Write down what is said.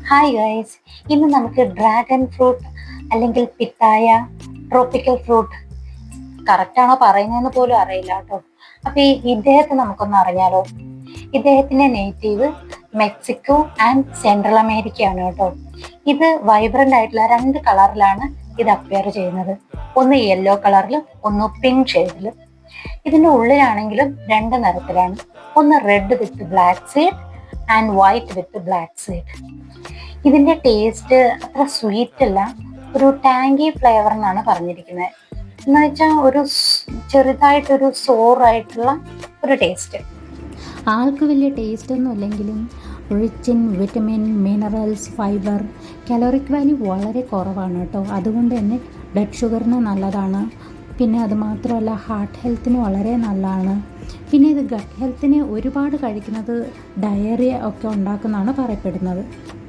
Hi guys, ഇന്ന് നമുക്ക് dragon fruit അല്ലെങ്കിൽ പിത്തായ ട്രോപ്പിക്കൽ ഫ്രൂട്ട് കറക്റ്റ് ആണോ പറയുന്നതെന്ന് പോലും അറിയില്ല കേട്ടോ. അപ്പൊ ഇദ്ദേഹത്തെ നമുക്കൊന്ന് അറിഞ്ഞാലോ. ഇദ്ദേഹത്തിന്റെ നേറ്റീവ് മെക്സിക്കോ ആൻഡ് സെൻട്രൽ അമേരിക്കയാണ് കേട്ടോ. ഇത് വൈബ്രന്റ് ആയിട്ടുള്ള രണ്ട് കളറിലാണ് ഇത് അപ്പിയർ ചെയ്യുന്നത്. ഒന്ന് യെല്ലോ കളറിലും ഒന്ന് പിങ്ക് ഷെയ്ഡിലും. ഇതിന്റെ ഉള്ളിലാണെങ്കിലും രണ്ട് നിറത്തിലാണ്. ഒന്ന് read with black seed and white with black seed. ഇതിന്റെ ടേസ്റ്റ് അത്ര സ്വീറ്റ് അല്ല, ഒരു ടാങ്കി ഫ്ലേവർ എന്നാണ് പറഞ്ഞിരിക്കുന്നത്. എന്ന് വെച്ചാൽ ഒരു ചെറുതായിട്ടൊരു സോറായിട്ടുള്ള ഒരു ടേസ്റ്റ്. ആൾക്ക് വലിയ ടേസ്റ്റ് ഒന്നും ഇല്ലെങ്കിലും rich in vitamin, minerals, fibre, caloric value വളരെ കുറവാണ് കേട്ടോ. അതുകൊണ്ട് തന്നെ ബ്ലഡ് ഷുഗറിന് നല്ലതാണ്. പിന്നെ അത് മാത്രമല്ല ഹാർട്ട് ഹെൽത്തിന് വളരെ നല്ലതാണ്. പിന്നെ ഇത് ഗട്ട് ഹെൽത്തിന് ഒരുപാട് കഴിക്കുന്നത് ഡയറിയ ഒക്കെ ഉണ്ടാക്കുന്നതാണ് പറയപ്പെടുന്നത്.